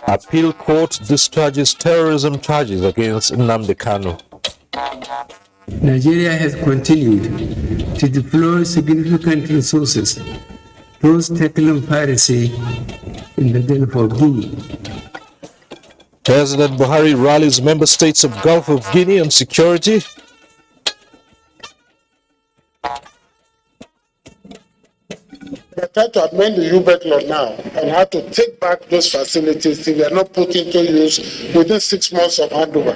Appeal court discharges terrorism charges against Nnamdi Kanu. Nigeria has continued to deploy significant resources towards tackling piracy in the Gulf of Guinea. President Buhari rallies member states of Gulf of Guinea on security. They're trying to amend the UBEC law now and how to take back those facilities if they are not put into use within 6 months of handover.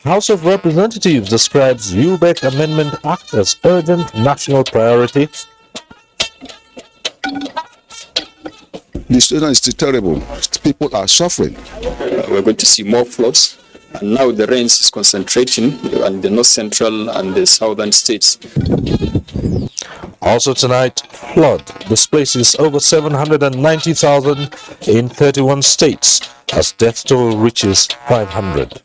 House of Representatives describes UBEC Amendment Act as urgent national priority. The situation is still terrible. People are suffering. We're going to see more floods. And now the rains is concentrating in the north central and the southern states. Also tonight, flood displaces over 790,000 in 31 states as death toll reaches 500.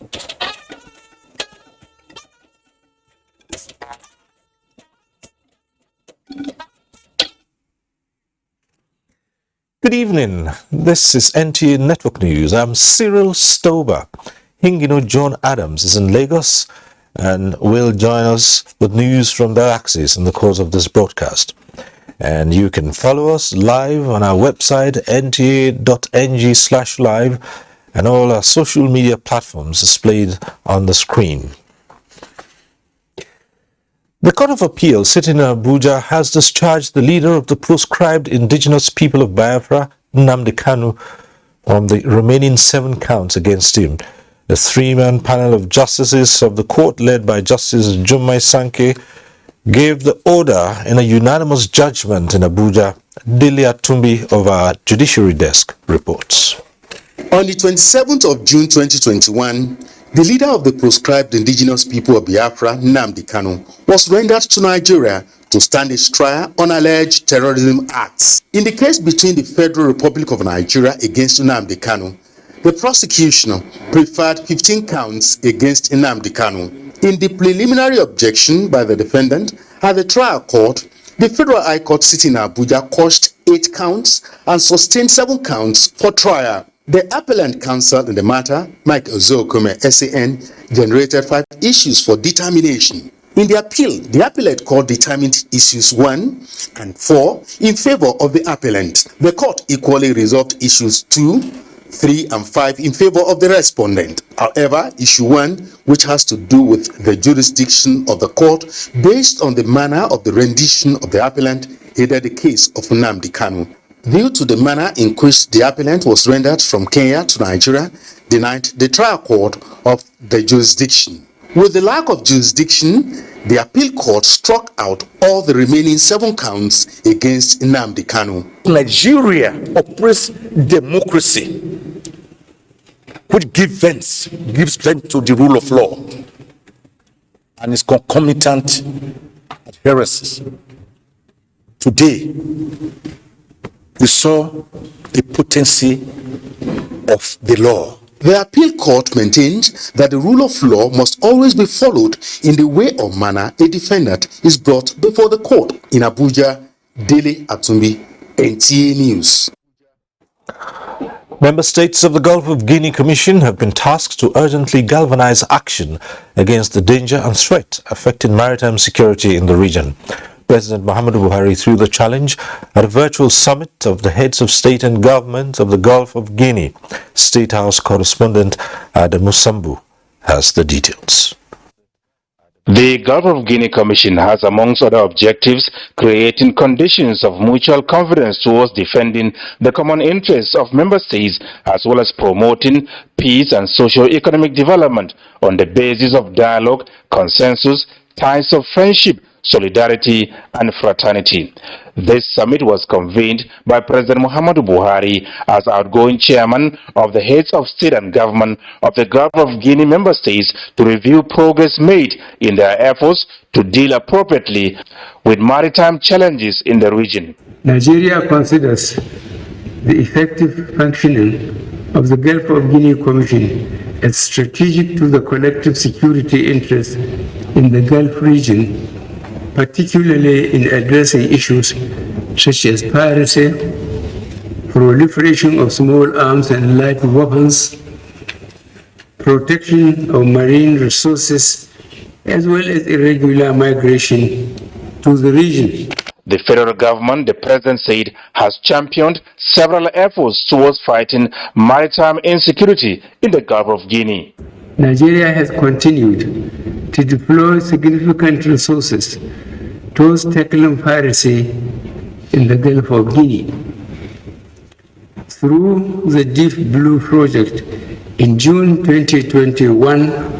Good evening. This is NTA Network News. I'm Cyril Stober. Hingino John Adams is in Lagos and will join us with news from that axis in the course of this broadcast. And you can follow us live on our website nta.ng/live and all our social media platforms displayed on the screen. The Court of Appeal sitting in Abuja has discharged the leader of the proscribed indigenous people of Biafra, Nnamdi Kanu, from the remaining 7 counts against him. The 3-man panel of justices of the court, led by Justice Jummai Sankey, gave the order in a unanimous judgment in Abuja. Delia Tumbi of our Judiciary Desk reports. On the 27th of June 2021, the leader of the proscribed indigenous people of Biafra, Nnamdi Kanu, was rendered to Nigeria to stand his trial on alleged terrorism acts. In the case between the Federal Republic of Nigeria against Nnamdi Kanu, the prosecution preferred 15 counts against Nnamdi Kanu. In the preliminary objection by the defendant at the trial court, the Federal High Court sitting in Abuja quashed 8 counts and sustained 7 counts for trial. The appellant counsel in the matter, Mike Ozokome, SAN, generated 5 issues for determination. In the appeal, the appellate court determined issues 1 and 4 in favor of the appellant. The court equally resolved issues 2, 3, and 5 in favor of the respondent. However, issue 1, which has to do with the jurisdiction of the court based on the manner of the rendition of the appellant, headed the case of Nnamdi Kanu. Due to the manner in which the appellant was rendered from Kenya to Nigeria, denied the trial court of the jurisdiction. With the lack of jurisdiction, the appeal court struck out all the remaining 7 counts against Nnamdi Kanu. Nigeria operates democracy, which gives strength to the rule of law and its concomitant adherences. Today, we saw the potency of the law. The appeal court maintained that the rule of law must always be followed in the way or manner a defendant is brought before the court. In Abuja, Dele Atumbi, NTA News. Member states of the Gulf of Guinea Commission have been tasked to urgently galvanize action against the danger and threat affecting maritime security in the region. President Muhammadu Buhari threw the challenge at a virtual summit of the heads of state and government of the Gulf of Guinea. State House correspondent Adamu Sambu has the details. The Gulf of Guinea Commission has, amongst other objectives, creating conditions of mutual confidence towards defending the common interests of member states, as well as promoting peace and socio-economic development on the basis of dialogue, consensus, ties of friendship, solidarity, and fraternity. This summit was convened by President Muhammadu Buhari as outgoing chairman of the heads of state and government of the Gulf of Guinea member states to review progress made in their efforts to deal appropriately with maritime challenges in the region. Nigeria considers the effective functioning of the Gulf of Guinea Commission as strategic to the collective security interests in the Gulf region, particularly in addressing issues such as piracy, proliferation of small arms and light weapons, protection of marine resources, as well as irregular migration to the region. The federal government, the president said, has championed several efforts towards fighting maritime insecurity in the Gulf of Guinea. Nigeria has continued to deploy significant resources towards tackling piracy in the Gulf of Guinea. Through the Deep Blue Project, in June 2021,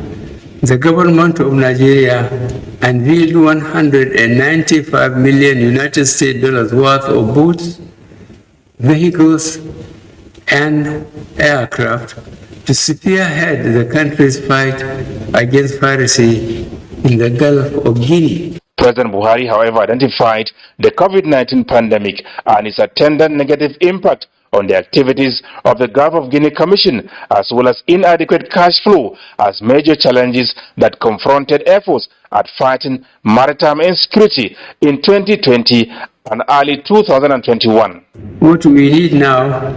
the government of Nigeria unveiled $195 million United States dollars worth of boats, vehicles, and aircraft to spearhead the country's fight against piracy in the Gulf of Guinea. President Buhari, however, identified the COVID-19 pandemic and its attendant negative impact on the activities of the Gulf of Guinea Commission, as well as inadequate cash flow, as major challenges that confronted efforts at fighting maritime insecurity in 2020 and early 2021. What we need now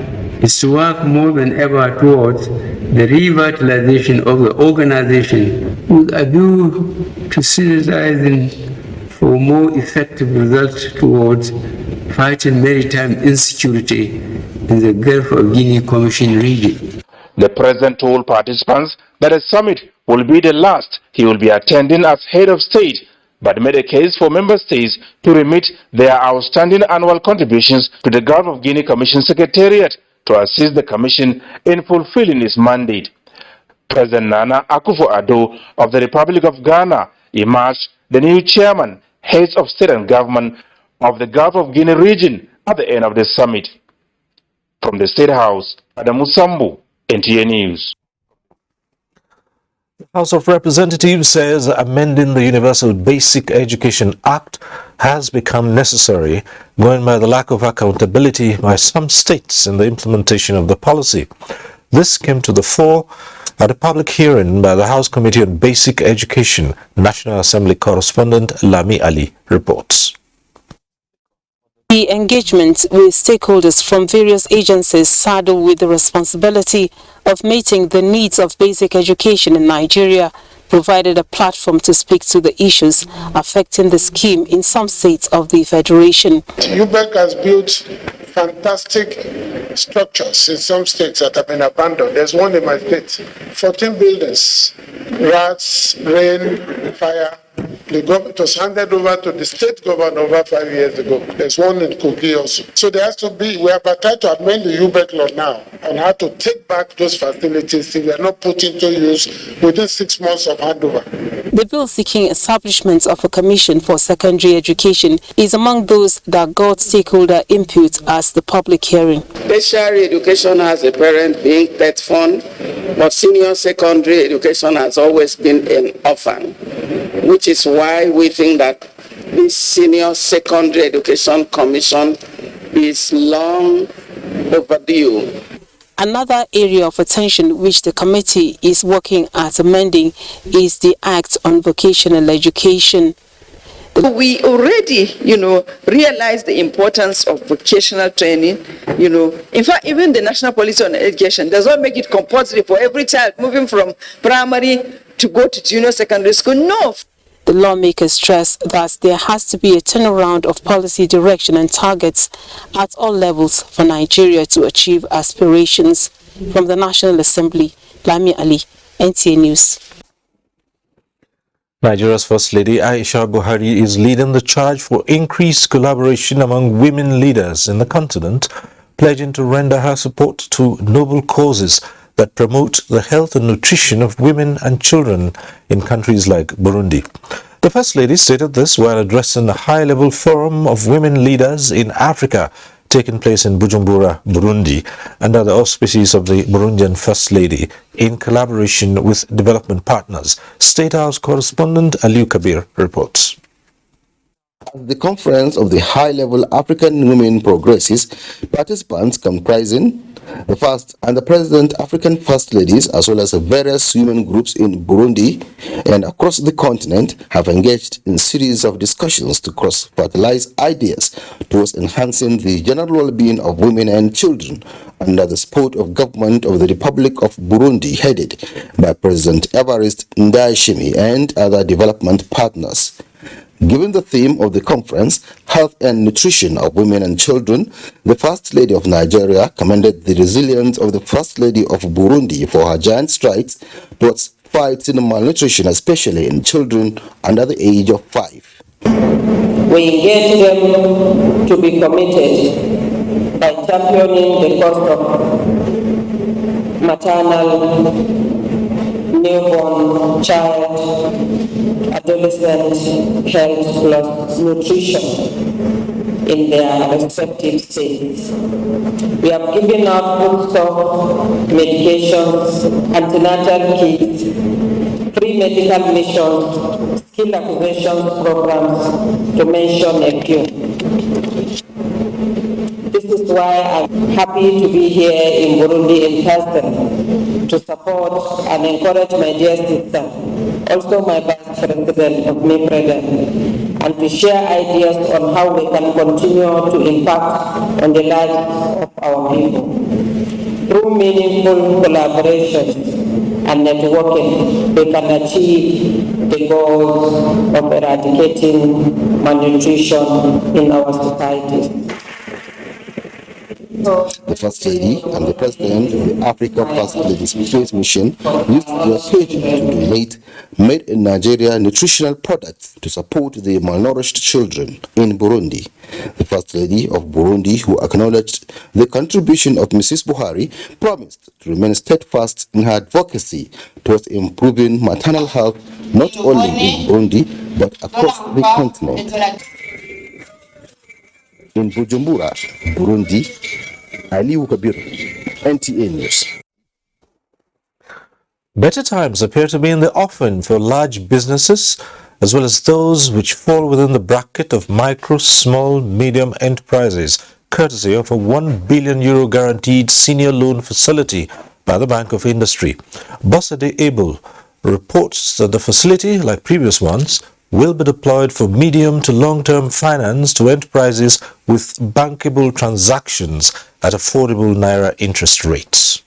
is to work more than ever towards the revitalization of the organization with a view to synergizing for more effective results towards fighting maritime insecurity in the Gulf of Guinea Commission region. The president told participants that the summit will be the last he will be attending as head of state, but made a case for member states to remit their outstanding annual contributions to the Gulf of Guinea Commission Secretariat to assist the Commission in fulfilling its mandate. President Nana Akufo-Addo of the Republic of Ghana emerged the new chairman, heads of state and government of the Gulf of Guinea region at the end of the summit. From the State House, Adamu Sambu, NTA News. The House of Representatives says amending the Universal Basic Education Act has become necessary, going by the lack of accountability by some states in the implementation of the policy. This came to the fore at a public hearing by the House Committee on Basic Education. National Assembly correspondent Lami Ali reports. The engagement with stakeholders from various agencies saddled with the responsibility of meeting the needs of basic education in Nigeria provided a platform to speak to the issues affecting the scheme in some states of the Federation. UBEC has built fantastic structures in some states that have been abandoned. There's one in my state, 14 buildings, rats, rain, fire. It was handed over to the state governor over 5 years ago. There's one in Kogi also. So there has to be, we have tried to amend the UBEC law now on how to take back those facilities if they are not put into use within 6 months of handover. The bill seeking establishment of a commission for secondary education is among those that got stakeholder input at the public hearing. Tertiary education has a parent being third fund, but senior secondary education has always been an orphan, which is why we think that this Senior Secondary Education Commission is long overdue. Another area of attention which the committee is working at amending is the Act on Vocational Education. We already, realize the importance of vocational training. In fact, even the National Policy on Education does not make it compulsory for every child moving from primary to go to junior secondary school. No. The lawmakers stress that there has to be a turnaround of policy direction and targets at all levels for Nigeria to achieve aspirations. From the National Assembly, Lami Ali, NTA News. Nigeria's First Lady Aisha Buhari is leading the charge for increased collaboration among women leaders in the continent, pledging to render her support to noble causes that promote the health and nutrition of women and children in countries like Burundi. The First Lady stated this while addressing a high-level forum of women leaders in Africa taking place in Bujumbura, Burundi, under the auspices of the Burundian First Lady in collaboration with development partners. State House correspondent Aliu Kabir reports. As the conference of the high-level African women progresses, participants comprising The First and the President, African First Ladies, as well as various women groups in Burundi and across the continent have engaged in series of discussions to cross-fertilize ideas towards enhancing the general well-being of women and children under the support of government of the Republic of Burundi, headed by President Evariste Ndayishimiye and other development partners. Given the theme of the conference, Health and Nutrition of Women and Children, the First Lady of Nigeria commended the resilience of the First Lady of Burundi for her giant strides towards fighting malnutrition, especially in children under the age of 5. We engage them to be committed by championing the cause of maternal, newborn, child, adolescent health plus nutrition in their respective states. We have given out foodstuff, medications, antenatal kits, free medical missions, skill acquisition programs, to mention a few. This is why I'm happy to be here in Burundi in person to support and encourage my dear sister, also my Vice President of NIPREDA, and to share ideas on how we can continue to impact on the lives of our people. Through meaningful collaborations and networking, we can achieve the goals of eradicating malnutrition in our societies. The First Lady and the President of the Africa First Ladies Space Mission used their occasion to donate made in Nigeria nutritional products to support the malnourished children in Burundi. The First Lady of Burundi, who acknowledged the contribution of Mrs. Buhari, promised to remain steadfast in her advocacy towards improving maternal health not only in Burundi but across the continent. In Bujumbura, Burundi, Aliu Kabir, NTA News. Better times appear to be in the offing for large businesses as well as those which fall within the bracket of micro, small, medium enterprises, courtesy of a €1 billion guaranteed senior loan facility by the Bank of Industry. Bosade Abel reports that the facility, like previous ones, will be deployed for medium to long-term finance to enterprises with bankable transactions at affordable Naira interest rates.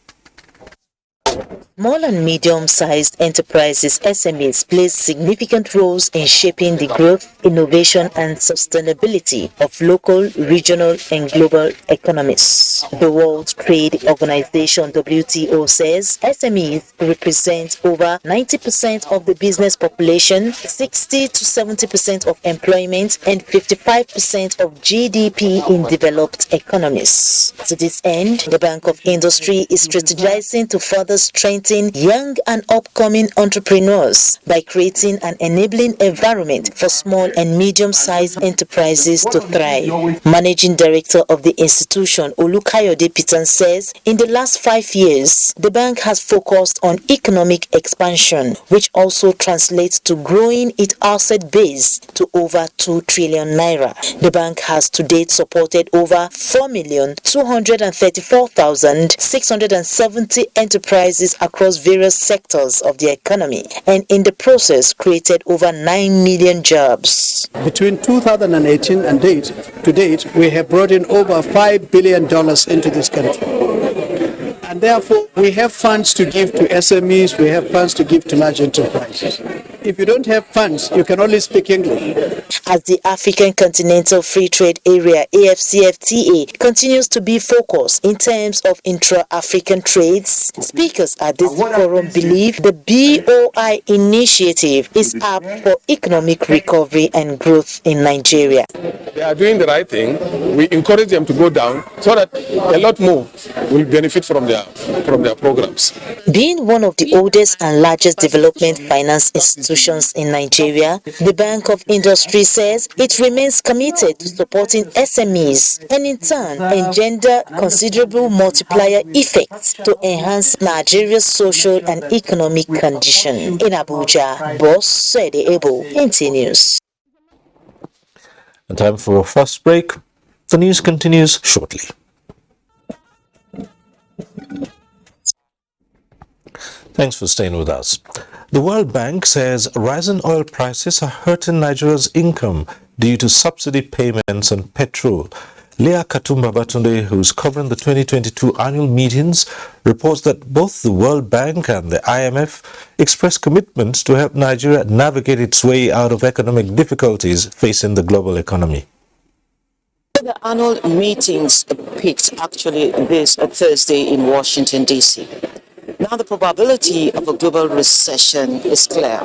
Small and medium-sized enterprises (SMEs) play significant roles in shaping the growth, innovation and sustainability of local, regional and global economies. The World Trade Organization (WTO) says SMEs represent over 90% of the business population, 60 to 70% of employment and 55% of GDP in developed economies. To this end, the Bank of Industry is strategizing to further strengthen young and upcoming entrepreneurs by creating an enabling environment for small and medium-sized enterprises to thrive. Managing Director of the institution, Olukayode Pitan, says in the last 5 years, the bank has focused on economic expansion, which also translates to growing its asset base to over 2 trillion naira. The bank has to date supported over 4,234,670 enterprises across various sectors of the economy, and in the process created over 9 million jobs. Between 2018 and to date, we have brought in over $5 billion into this country. And therefore, we have funds to give to SMEs, we have funds to give to large enterprises. If you don't have funds, you can only speak English. As the African Continental Free Trade Area (AFCFTA) continues to be focused in terms of intra-African trades, speakers at this forum believe the BOI initiative is apt for economic recovery and growth in Nigeria. They are doing the right thing. We encourage them to go down so that a lot more will benefit from their programs. Being one of the oldest and largest development finance institutions in Nigeria, the Bank of Industry says it remains committed to supporting SMEs and in turn engender considerable multiplier effects to enhance Nigeria's social and economic condition. In Abuja, Bosade Abel, NTA News. And time for a first break. The news continues shortly. Thanks for staying with us. The World Bank says rising oil prices are hurting Nigeria's income due to subsidy payments on petrol. Leah Katumba Batunde, who's covering the 2022 annual meetings, reports that both the World Bank and the IMF expressed commitments to help Nigeria navigate its way out of economic difficulties facing the global economy. The annual meetings peaked actually this Thursday in Washington, D.C. Now the probability of a global recession is clear,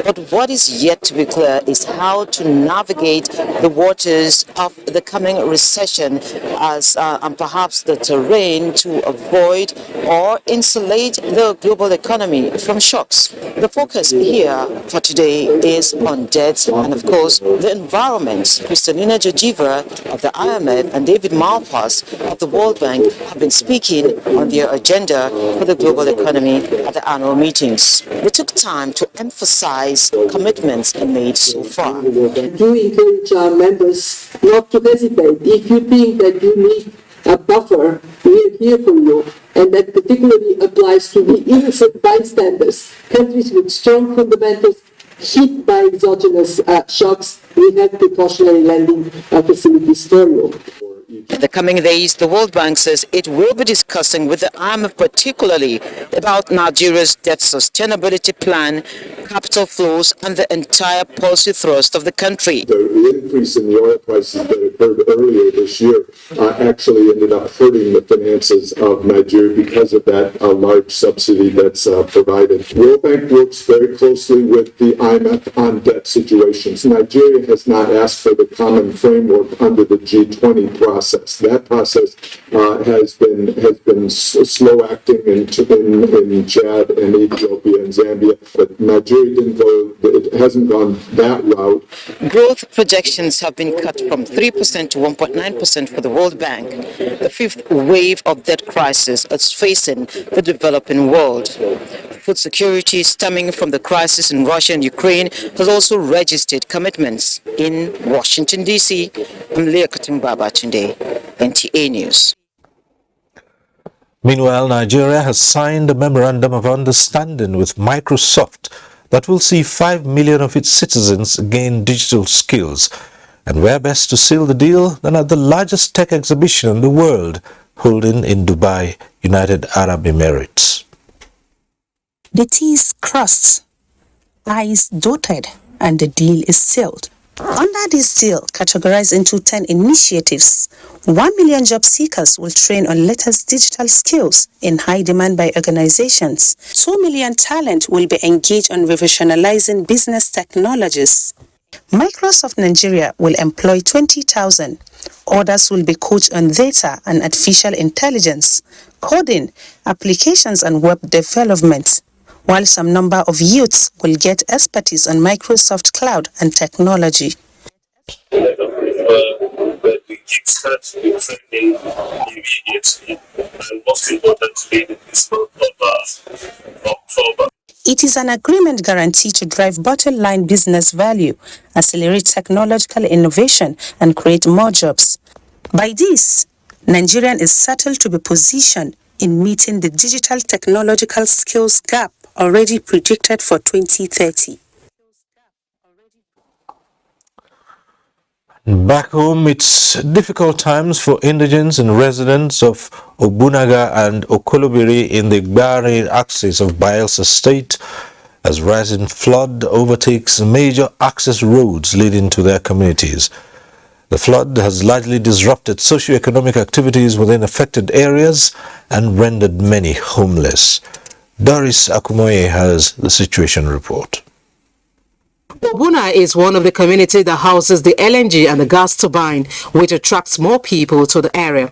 but what is yet to be clear is how to navigate the waters of the coming recession and perhaps the terrain to avoid or insulate the global economy from shocks. The focus here for today is on debt and of course the environment. Kristalina Georgieva of the IMF and David Malpass of the World Bank have been speaking on their agenda for the global economy at the annual meetings. They took time to emphasize commitments made so far. Do encourage our members not to hesitate. If you think that you need a buffer, we are here for you. And that particularly applies to the innocent bystanders, countries with strong fundamentals hit by exogenous shocks. We have precautionary lending facilities for you. In the coming days, the World Bank says it will be discussing with the IMF particularly about Nigeria's debt sustainability plan, capital flows, and the entire policy thrust of the country. The increase in the oil prices that occurred earlier this year actually ended up hurting the finances of Nigeria because of that large subsidy that's provided. The World Bank works very closely with the IMF on debt situations. Nigeria has not asked for the common framework under the G20 process. That process has been slow acting in Chad and Ethiopia and Zambia, but Nigeria didn't go. It hasn't gone that route. Growth projections have been cut from 3% to 1.9% for the World Bank. The fifth wave of debt crisis is facing the developing world. Food security stemming from the crisis in Russia and Ukraine has also registered commitments. In Washington, D.C., I'm Leah Katumba Batunde, NTA News. Meanwhile, Nigeria has signed a memorandum of understanding with Microsoft that will see 5 million of its citizens gain digital skills. And where best to seal the deal than at the largest tech exhibition in the world, holding in Dubai, United Arab Emirates. The T's crossed, I's dotted, and the deal is sealed. Under this deal, categorized into 10 initiatives, 1 million job seekers will train on latest digital skills in high demand by organizations. 2 million talent will be engaged on revolutionizing business technologies. Microsoft Nigeria will employ 20,000. Others will be coached on data and artificial intelligence, coding, applications and web development, while some number of youths will get expertise on Microsoft Cloud and technology. The kickstart the training immediately, and most importantly, this month of October. It is an agreement guaranteed to drive bottom-line business value, accelerate technological innovation, and create more jobs. By this, Nigeria is settled to be positioned in meeting the digital technological skills gap already predicted for 2030. Back home, it's difficult times for indigents and residents of Obunaga and Okolobiri in the Gbari axis of Bayelsa State as rising flood overtakes major access roads leading to their communities. The flood has largely disrupted socio-economic activities within affected areas and rendered many homeless. Doris Akumoye has the situation report. Obuna is one of the communities that houses the LNG and the gas turbine, which attracts more people to the area.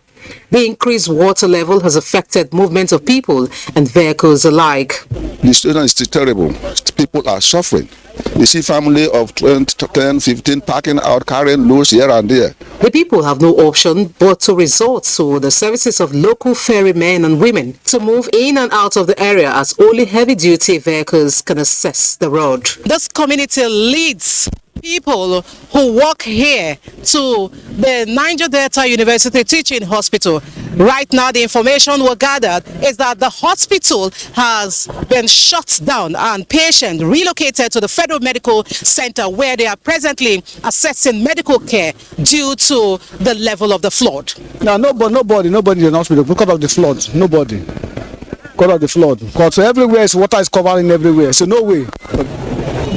The increased water level has affected movement of people and vehicles alike. The situation is terrible. People are suffering. You see family of 10, 15 packing out, carrying loads here and there. The people have no option but to resort to the services of local ferrymen and women to move in and out of the area as only heavy-duty vehicles can access the road. This community leads people who work here to the Niger Delta University Teaching Hospital. Right now, the information we gathered is that the hospital has been shut down and patients relocated to the Federal Medical Center, where they are presently assessing medical care due to the level of the flood. Now, nobody in the hospital because of the flood. Nobody. Because of the flood. Because everywhere, water is covering everywhere. So no way.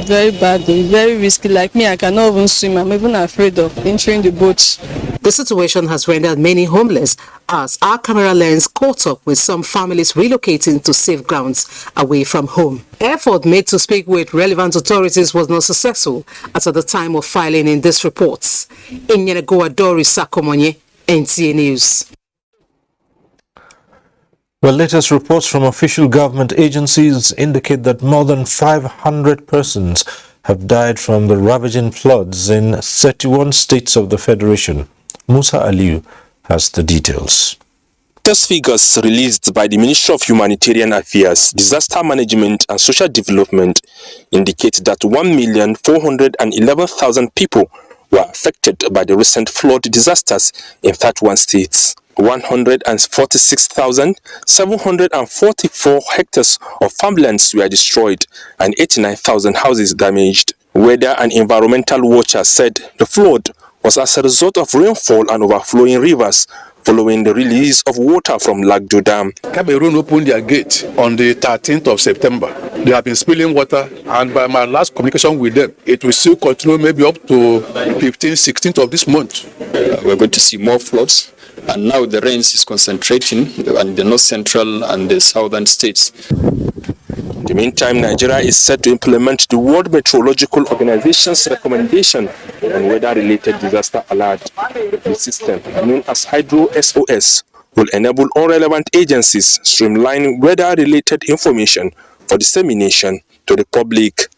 Very bad, very risky. Like me, I cannot even swim. I'm even afraid of entering the boat. The situation has rendered many homeless, as our camera lens caught up with some families relocating to safe grounds away from home. Effort made to speak with relevant authorities was not successful as at the time of filing in these reports. Inyenegoa Dori Sakomonye, NTA News. Well, latest reports from official government agencies indicate that more than 500 persons have died from the ravaging floods in 31 states of the Federation. Musa Aliu has the details. Latest figures released by the Ministry of Humanitarian Affairs, Disaster Management and Social Development indicate that 1,411,000 people were affected by the recent flood disasters in 31 states. 146,744 hectares of farmlands were destroyed and 89,000 houses damaged. Weather and Environmental Watchers said the flood was as a result of rainfall and overflowing rivers following the release of water from Lagdo Dam. Cameroon opened their gate on the 13th of September. They have been spilling water, and by my last communication with them, it will still continue maybe up to 15th, 16th of this month. We're going to see more floods. And now the rains is concentrating in the north central and the southern states. In the meantime, Nigeria is set to implement the World Meteorological Organization's recommendation on weather-related disaster alert. The system, known as Hydro SOS, will enable all relevant agencies streamline weather-related information for dissemination to the public.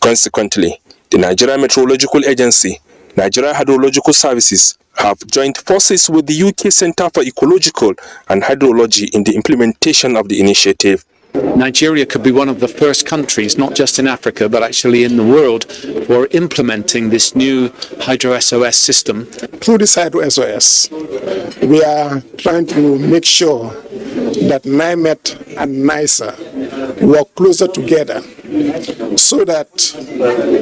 Consequently, the Nigeria Meteorological Agency, Nigeria Hydrological Services, have joined forces with the UK Center for Ecological and Hydrology in the implementation of the initiative. Nigeria could be one of the first countries, not just in Africa, but actually in the world, for implementing this new Hydro SOS system. Through this Hydro SOS, we are trying to make sure that NIMET and NISA work closer together so that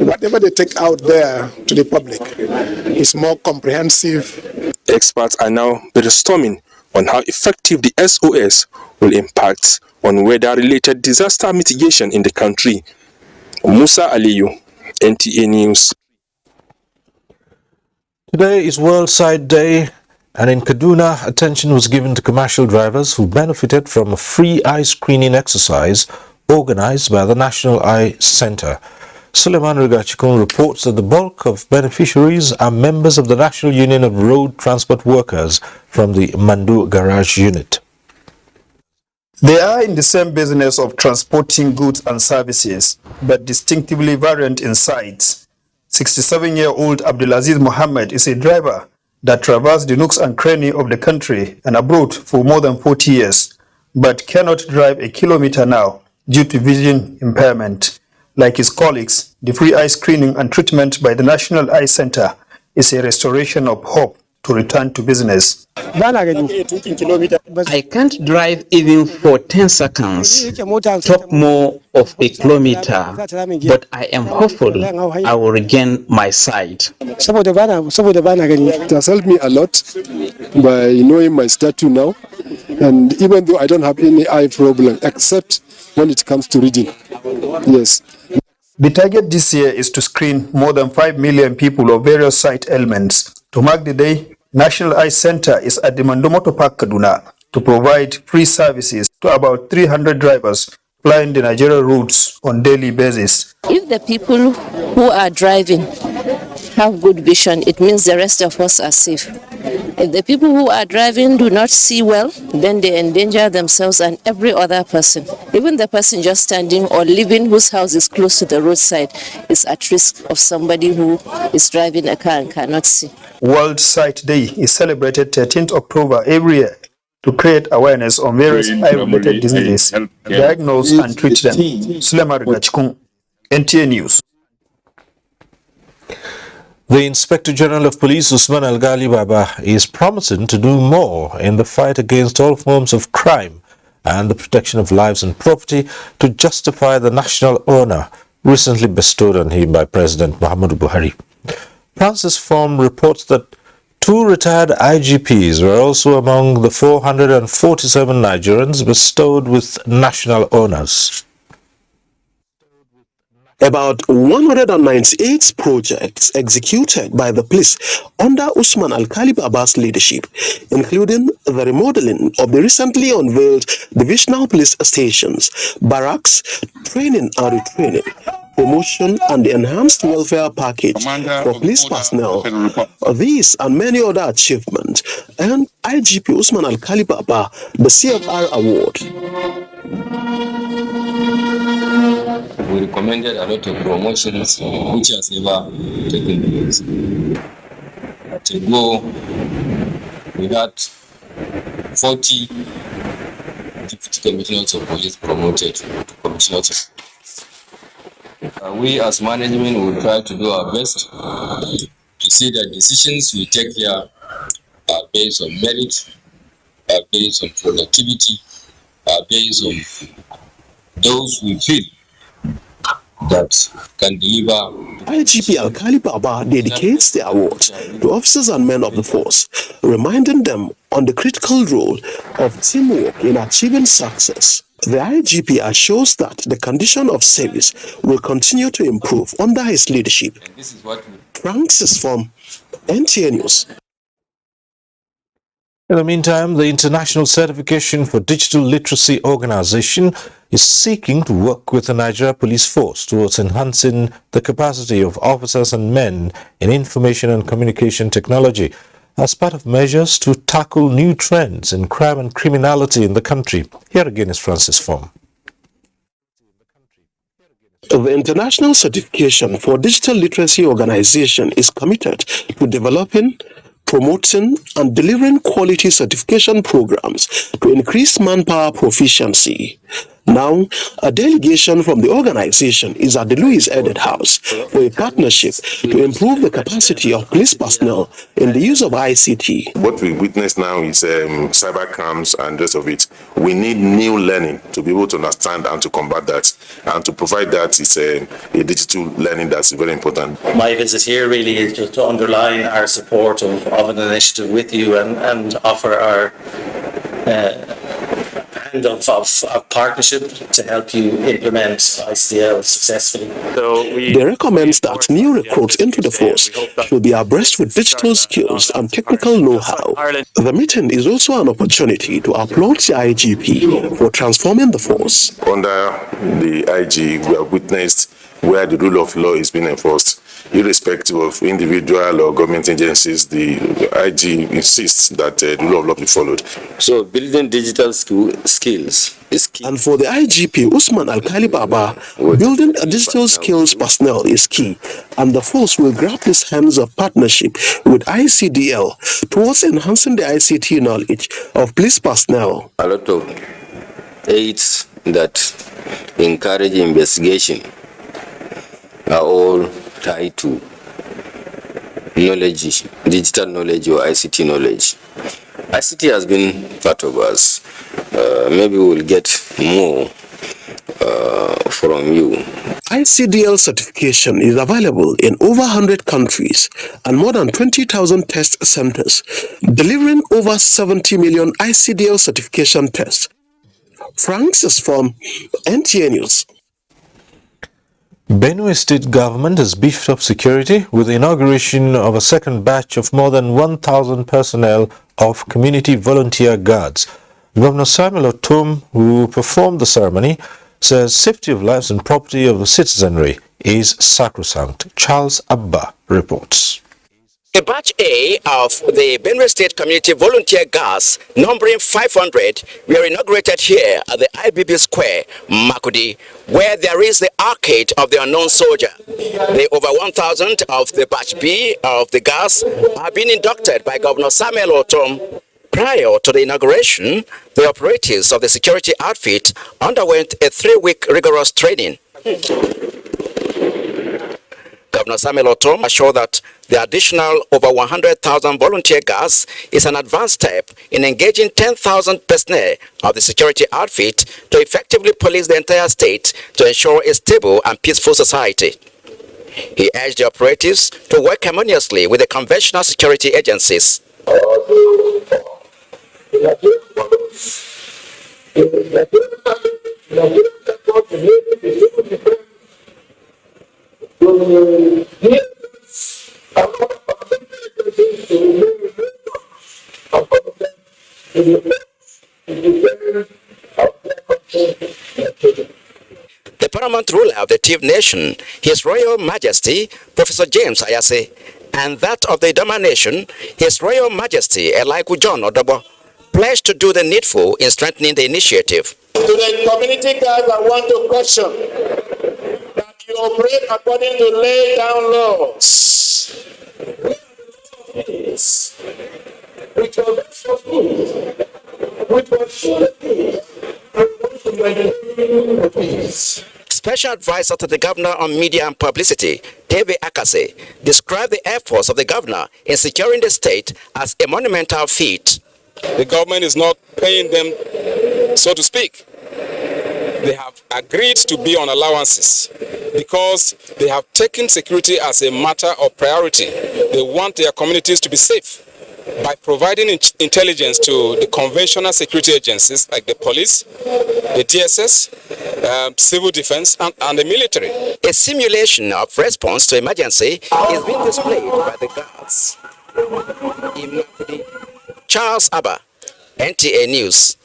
whatever they take out there to the public is more comprehensive. Experts are now brainstorming on how effective the SOS will impact on weather-related disaster mitigation in the country. Musa Aliyu, NTA News. Today is World Sight Day, and in Kaduna, attention was given to commercial drivers who benefited from a free eye screening exercise organized by the National Eye Center. Suleiman Rigachikun reports that the bulk of beneficiaries are members of the National Union of Road Transport Workers from the Mandu Garage Unit. They are in the same business of transporting goods and services, but distinctively variant in sight. 67-year-old Abdulaziz Mohammed is a driver that traversed the nooks and crannies of the country and abroad for more than 40 years, but cannot drive a kilometer now due to vision impairment. Like his colleagues, the free eye screening and treatment by the National Eye Center is a restoration of hope to return to business. I can't drive even for 10 seconds, talk more of a kilometer, but I am hopeful I will regain my sight. It has helped me a lot by knowing my status now, and even though I don't have any eye problem, except when it comes to reading. Yes. The target this year is to screen more than 5 million people of various sight ailments. To mark the day, National Eye Center is at the Mandomoto Park, Kaduna, to provide free services to about 300 drivers flying the Nigeria routes on daily basis. If the people who are driving have good vision, it means the rest of us are safe. If the people who are driving do not see well, then they endanger themselves and every other person. Even the person just standing or living whose house is close to the roadside is at risk of somebody who is driving a car and cannot see. World Sight Day is celebrated 13th October every year to create awareness on various eye-related diseases, diagnose and treat them. Suleiman Rigachikun, NTA News. The Inspector General of Police, Usman Al-Ghali Baba, is promising to do more in the fight against all forms of crime and the protection of lives and property to justify the national honor recently bestowed on him by President Muhammadu Buhari. Francis Form reports that 2 retired IGPs were also among the 447 Nigerians bestowed with national honors. About 198 projects executed by the police under Usman Al-Ghali Baba's leadership, including the remodeling of the recently unveiled divisional police stations, barracks, training and retraining, promotion and the enhanced welfare package for police personnel. These and many other achievements earned IGP Usman Al-Ghali Baba the CFR Award. We recommended a lot of promotions which has never taken place. At a go, we had 40 deputy commissioners of police promoted to commissioners. We as management will try to do our best to see that decisions we take here are based on merit, are based on productivity, are based on those we feel that can deliver. IGP Al-Ghali Baba dedicates the award to officers and men of the force, reminding them on the critical role of teamwork in achieving success. The IGP assures that the condition of service will continue to improve under his leadership. Francis from NTA News. In the meantime, the International Certification for Digital Literacy Organization is seeking to work with the Nigeria Police Force towards enhancing the capacity of officers and men in information and communication technology as part of measures to tackle new trends in crime and criminality in the country. Here again is Francis Form. The International Certification for Digital Literacy Organization is committed to developing, promoting and delivering quality certification programs to increase manpower proficiency. Now, a delegation from the organization is at the Louis Edet House for a partnership to improve the capacity of police personnel in the use of ICT. What we witness now is cyber crimes and the rest of it. We need new learning to be able to understand and to combat that. And to provide that is a digital learning that's very important. My visit here really is just to underline our support of an initiative with you and offer our hand of partnership to help you implement ICL successfully. They recommend that new recruits into the force should be abreast with digital skills and technical know-how. The meeting is also an opportunity to applaud the IGP for transforming the force. Under the IG, we have witnessed where the rule of law is being enforced. Irrespective of individual or government agencies, the IG insists that the rule of law be followed. So building digital skills is key. And for the IGP, Usman Al-Ghali Baba, building a digital skills personnel is key, and the force will grab this hands of partnership with ICDL towards enhancing the ICT knowledge of police personnel. A lot of aids that encourage investigation are all tied to knowledge, digital knowledge or ICT knowledge. ICT has been part of us. Maybe we'll get more from you. ICDL certification is available in over 100 countries and more than 20,000 test centers, delivering over 70 million ICDL certification tests. Francis from NTA News. Benue State government has beefed up security with the inauguration of a second batch of more than 1,000 personnel of community volunteer guards. Governor Samuel Otom, who performed the ceremony, says safety of lives and property of the citizenry is sacrosanct. Charles Abba reports. The Batch A of the Benue State Community Volunteer Guards, numbering 500, were inaugurated here at the IBB Square, Makudi, where there is the arcade of the unknown soldier. The over 1,000 of the Batch B of the Guards have been inducted by Governor Samuel Otom. Prior to the inauguration, the operatives of the security outfit underwent a 3-week rigorous training. Governor Samuel Otom assured that The additional over 100,000 volunteer guards is an advanced step in engaging 10,000 personnel of the security outfit to effectively police the entire state to ensure a stable and peaceful society. He urged the operatives to work harmoniously with the conventional security agencies. The paramount ruler of the Tiv Nation, His Royal Majesty Professor James Ayase, and that of the Idoma Nation, His Royal Majesty Eliku John Odobo, pledged to do the needful in strengthening the initiative. To the community guards, I want to question that you operate according to laid down laws. Which Special Advisor to the Governor on Media and Publicity, David Akase, described the efforts of the Governor in securing the state as a monumental feat. The government is not paying them, so to speak. They have agreed to be on allowances because they have taken security as a matter of priority. They want their communities to be safe by providing intelligence to the conventional security agencies like the police, the DSS, civil defense, and the military. A simulation of response to emergency is being displayed by the guards. Charles Abba, NTA News.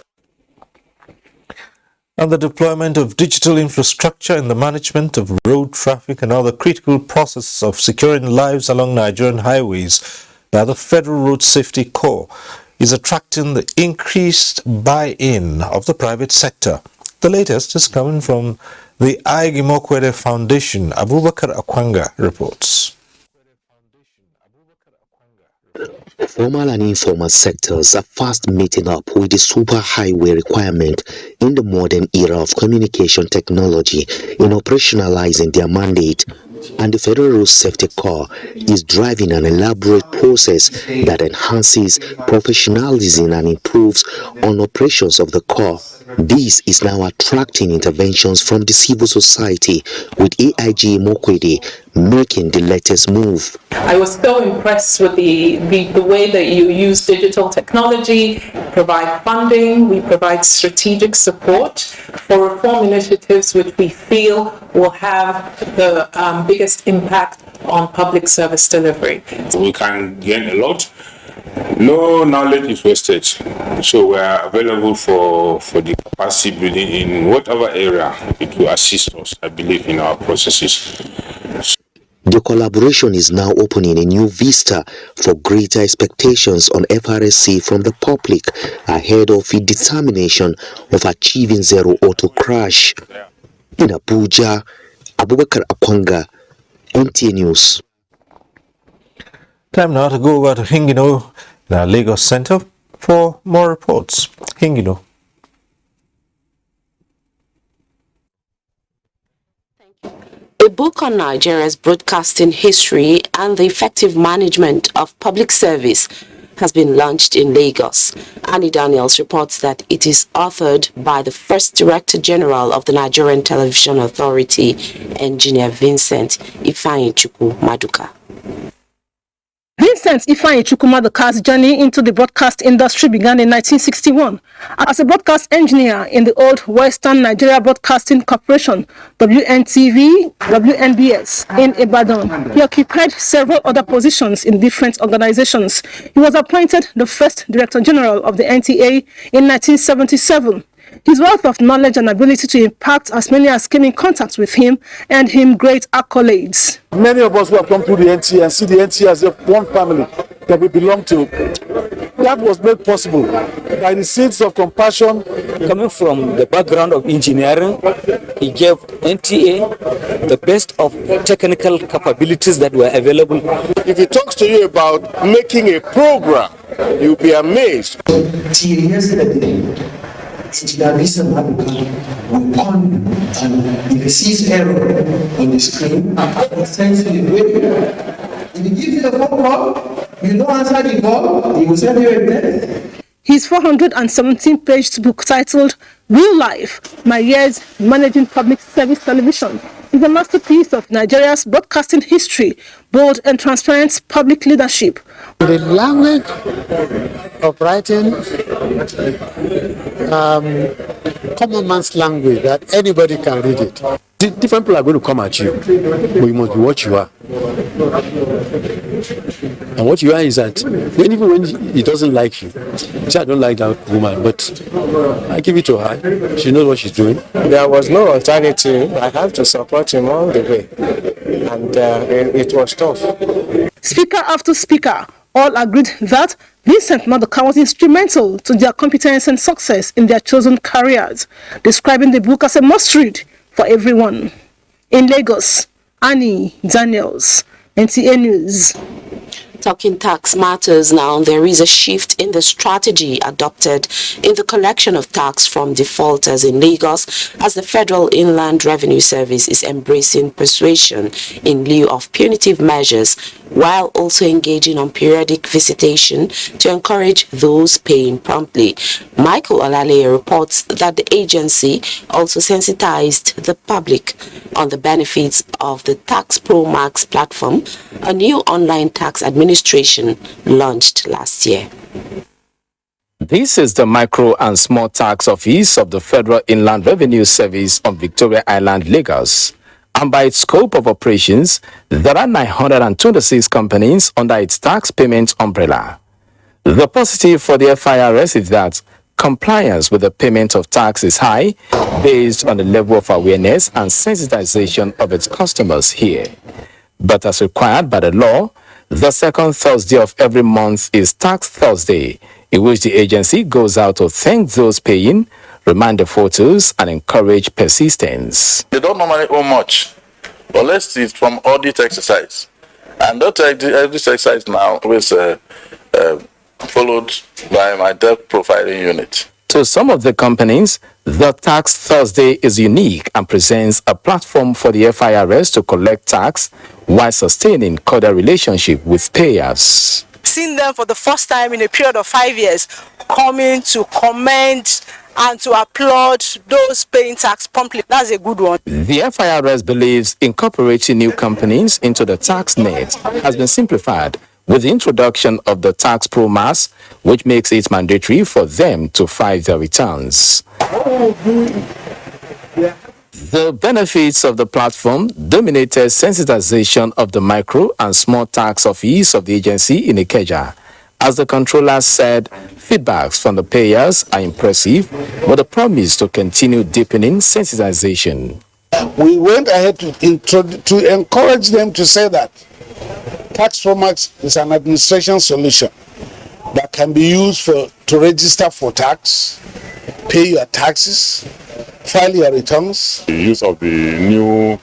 And the deployment of digital infrastructure in the management of road traffic and other critical processes of securing lives along Nigerian highways by the Federal Road Safety Corps is attracting the increased buy-in of the private sector. The latest is coming from the Aigimokwede Foundation. Abubakar Akwanga reports. Formal and informal sectors are fast meeting up with the superhighway requirement in the modern era of communication technology in operationalizing their mandate, and the Federal Road Safety Corps is driving an elaborate process that enhances professionalism and improves on operations of the Corps. This is now attracting interventions from the civil society, with AIG Mokwede making the latest move. I was so impressed with the way that you use digital technology, provide funding, we provide strategic support for reform initiatives which we feel will have the biggest impact on public service delivery. We can gain a lot. No knowledge is wasted, so we are available for the capacity building in whatever area it will assist us, I believe, in our processes. The collaboration is now opening a new vista for greater expectations on FRSC from the public ahead of its determination of achieving zero auto crash. In Abuja, Abubakar Akwanga, NTA News. Time now to go over to Hingino, the Lagos Center, for more reports. Hingino. A book on Nigeria's broadcasting history and the effective management of public service has been launched in Lagos. Annie Daniels reports that it is authored by the first Director General of the Nigerian Television Authority, Engineer Vincent Ifeanyichukwu Maduka. Vincent Ifeanyichukwu Maduka's journey into the broadcast industry began in 1961 as a broadcast engineer in the old Western Nigeria Broadcasting Corporation, WNTV, WNBS, in Ibadan. He occupied several other positions in different organizations. He was appointed the first Director General of the NTA in 1977. His wealth of knowledge and ability to impact as many as came in contact with him earned him great accolades. Many of us who have come through the NTA and see the NTA as one family that we belong to, that was made possible by the seeds of compassion. Coming from the background of engineering, he gave NTA the best of technical capabilities that were available. If he talks to you about making a program, you'll be amazed. Till yesterday, Engineer will come and if he sees error on the screen, he sends to the web. If he gives you a phone call, you don't answer the call, he will send you a text. His 417-page book titled Real Life, My Years Managing Public Service Television is a masterpiece of Nigeria's broadcasting history, bold and transparent public leadership. The language of writing, common man's language that anybody can read it. Different people are going to come at you, but you must be what you are. And what you are is that even when he doesn't like you, say, I don't like that woman, but I give it to her. She knows what she's doing. There was no alternative. I have to support him all the way. And it was tough. Speaker after speaker all agreed that Vincent Maduka was instrumental to their competence and success in their chosen careers, describing the book as a must-read for everyone. In Lagos, Annie Daniels, NTA News. Talking tax matters now, there is a shift in the strategy adopted in the collection of tax from defaulters in Lagos as the Federal Inland Revenue Service is embracing persuasion in lieu of punitive measures, while also engaging on periodic visitation to encourage those paying promptly. Michael Olaleye reports that the agency also sensitized the public on the benefits of the Tax Pro Max platform, a new online tax administration launched last year. This is the Micro and Small Tax Office of the Federal Inland Revenue Service on Victoria Island, Lagos. And by its scope of operations, there are 926 companies under its tax payment umbrella. The positive for the FIRS is that compliance with the payment of tax is high based on the level of awareness and sensitization of its customers here. But as required by the law, the second Thursday of every month is Tax Thursday, in which the agency goes out to thank those paying, remind the photos, and encourage persistence. They don't normally owe much, unless it's from audit exercise. And that audit exercise now is followed by my debt profiling unit. To some of the companies, the Tax Thursday is unique and presents a platform for the FIRS to collect tax while sustaining cordial relationship with payers. Seeing them for the first time in a period of 5 years, coming to commend and to applaud those paying tax promptly, that's a good one. The FIRS believes incorporating new companies into the tax net has been simplified with the introduction of the Tax Pro Max, which makes it mandatory for them to file their returns. The benefits of the platform dominated sensitization of the Micro and Small Tax Office of the agency in Ikeja. As the controller said, feedbacks from the payers are impressive, with a promise to continue deepening sensitization. We went ahead to encourage them to say that Tax Pro Max is an administration solution that can be used to register for tax, pay your taxes, file your returns. The use of the new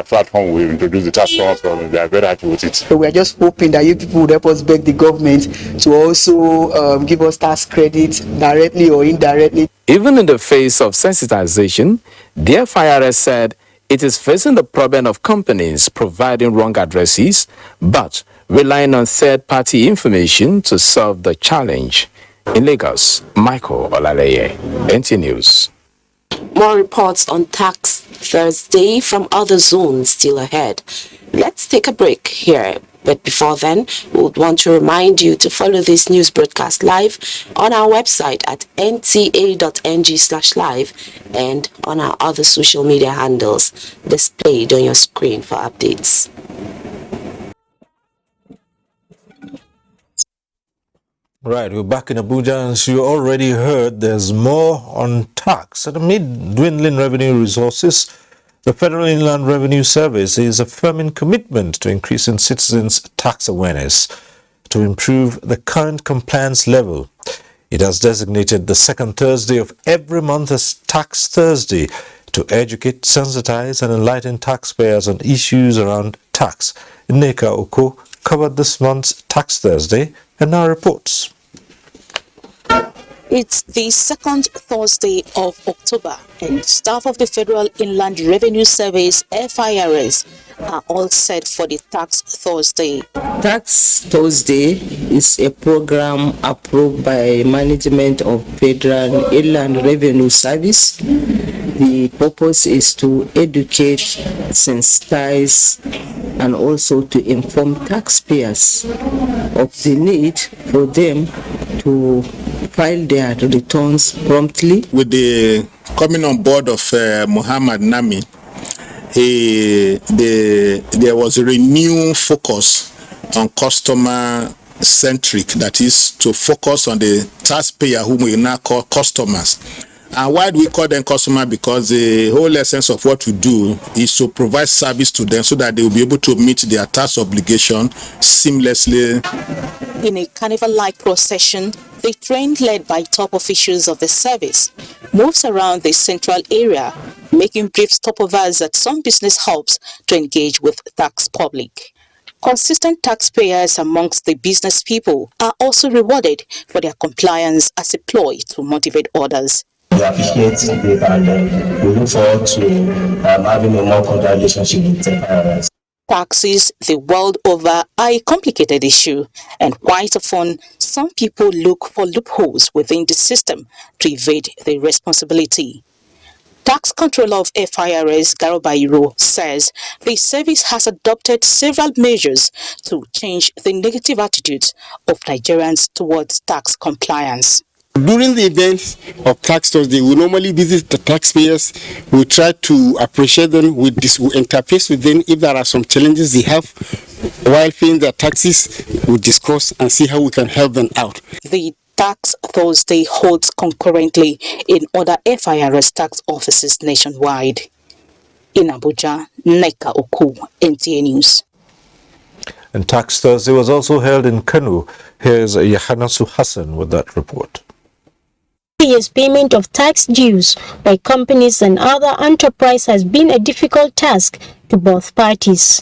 platform we introduced, the tax platform, they are very happy with it. So we are just hoping that you people would help us beg the government to also give us tax credit directly or indirectly. Even in the face of sensitization, the FIRS said it is facing the problem of companies providing wrong addresses, but relying on third-party information to solve the challenge. In Lagos, Michael Olaleye, NTA News. More reports on Tax Thursday from other zones still ahead. Let's take a break here. But before then, we would want to remind you to follow this news broadcast live on our website at nta.ng/live and on our other social media handles displayed on your screen for updates. Right, we're back in Abuja, as you already heard, there's more on tax. And amid dwindling revenue resources, the Federal Inland Revenue Service is affirming commitment to increasing citizens' tax awareness to improve the current compliance level. It has designated the second Thursday of every month as Tax Thursday to educate, sensitize, and enlighten taxpayers on issues around tax. Nneka Oko covered this month's Tax Thursday and now reports. It's the second Thursday of October, and staff of the Federal Inland Revenue Service (FIRS) are all set for the Tax Thursday. Tax Thursday is a program approved by management of Federal Inland Revenue Service. The purpose is to educate, sensitize, and also to inform taxpayers of the need for them to file their returns promptly. With the coming on board of Muhammad Nami, there was a renewed focus on customer-centric, that is, to focus on the taxpayer, whom we now call customers. And why do we call them customer? Because the whole essence of what we do is to provide service to them so that they will be able to meet their tax obligation seamlessly. In a carnival-like procession, the train led by top officials of the service moves around the central area, making brief stopovers at some business hubs to engage with tax public. Consistent taxpayers amongst the business people are also rewarded for their compliance as a ploy to motivate others. We appreciate it and we look forward to having a more cordial relationship with taxpayers. Taxes the world over are a complicated issue, and quite often some people look for loopholes within the system to evade the responsibility. Tax Controller of FIRS Garobayiro says the service has adopted several measures to change the negative attitudes of Nigerians towards tax compliance. During the event of Tax Thursday, we normally visit the taxpayers. We try to appreciate them, we interface with them if there are some challenges they have while paying their taxes. We discuss and see how we can help them out. The Tax Thursday holds concurrently in other FIRS tax offices nationwide. In Abuja, Neka Oku, NTA News. And Tax Thursday was also held in Kanu. Here's Yahanasu Hassan with that report. Year's payment of tax dues by companies and other enterprises has been a difficult task to both parties.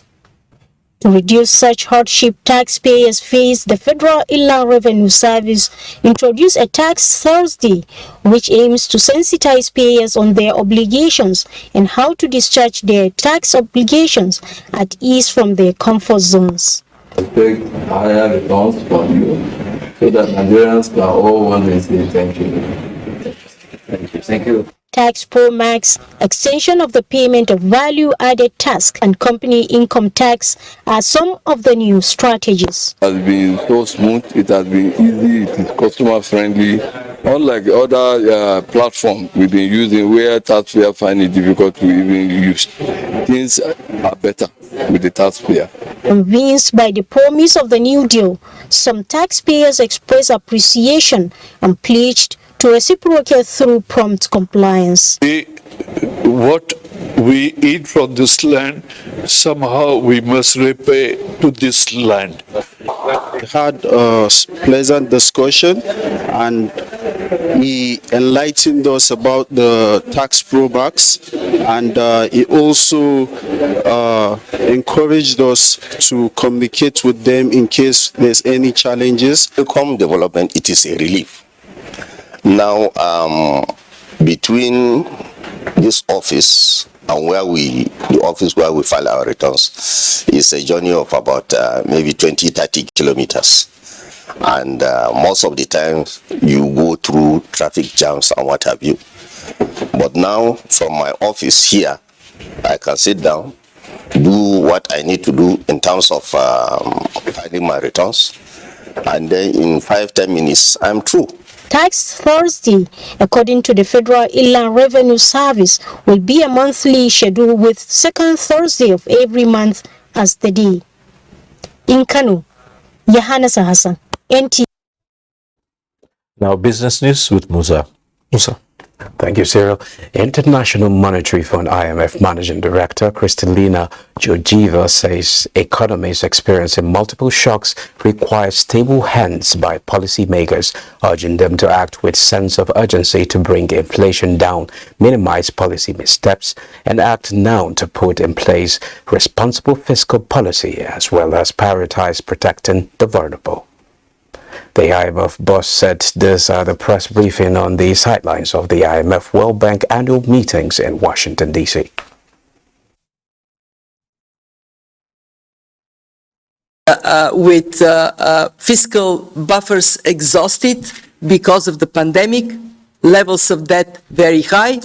To reduce such hardship taxpayers face, the Federal Inland Revenue Service introduced a Tax Thursday, which aims to sensitize payers on their obligations and how to discharge their tax obligations at ease from their comfort zones. Expect higher returns from you so that Nigerians can all one day say thank you. Thank you. Tax Pro Max, extension of the payment of value-added tax and company income tax are some of the new strategies. It has been so smooth, it has been easy, it is customer-friendly. Unlike other platforms we've been using where taxpayers find it difficult to even use, things are better with the taxpayer. Convinced by the promise of the new deal, some taxpayers expressed appreciation and pledged to reciprocate through prompt compliance. What we eat from this land, somehow we must repay to this land. We had a pleasant discussion and he enlightened us about the Tax Pro Max, and he also encouraged us to communicate with them in case there's any challenges. Income development, it is a relief. Now, between this office and the office where we file our returns, is a journey of about maybe 20-30 kilometers. And most of the time, you go through traffic jams and what have you. But now, from my office here, I can sit down, do what I need to do in terms of filing my returns, and then in 5-10 minutes, I'm through. Tax Thursday, according to the Federal Inland Revenue Service, will be a monthly schedule with second Thursday of every month as the day. In Kanu, Yahanasu Hassan, NTA. Now business news with Musa. Thank you, Cyril. International Monetary Fund IMF Managing Director Kristalina Georgieva says economies experiencing multiple shocks require stable hands by policymakers, urging them to act with sense of urgency to bring inflation down, minimize policy missteps, and act now to put in place responsible fiscal policy as well as prioritize protecting the vulnerable. The IMF boss said this at the press briefing on the sidelines of the IMF World Bank annual meetings in Washington, D.C. with fiscal buffers exhausted because of the pandemic, levels of debt very high.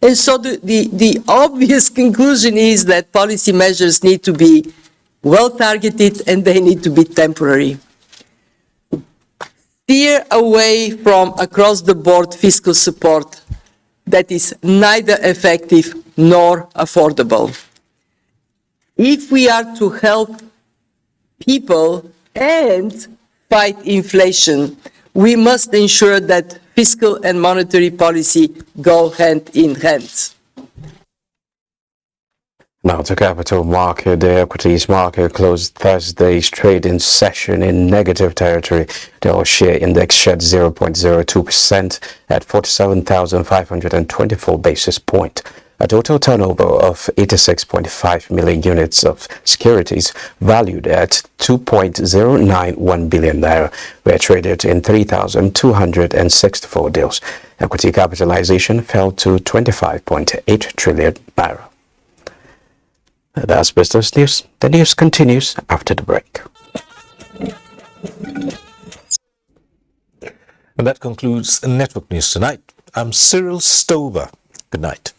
And so the obvious conclusion is that policy measures need to be well targeted and they need to be temporary. Steer away from across the board fiscal support that is neither effective nor affordable. If we are to help people and fight inflation, we must ensure that fiscal and monetary policy go hand in hand. Now to capital market, the equities market closed Thursday's trading session in negative territory. The all-share index shed 0.02% at 47,524 basis points. A total turnover of 86.5 million units of securities valued at 2.091 billion naira were traded in 3,264 deals. Equity capitalization fell to 25.8 trillion naira. That's business news. The news continues after the break. And that concludes Network News Tonight. I'm Cyril Stover. Good night.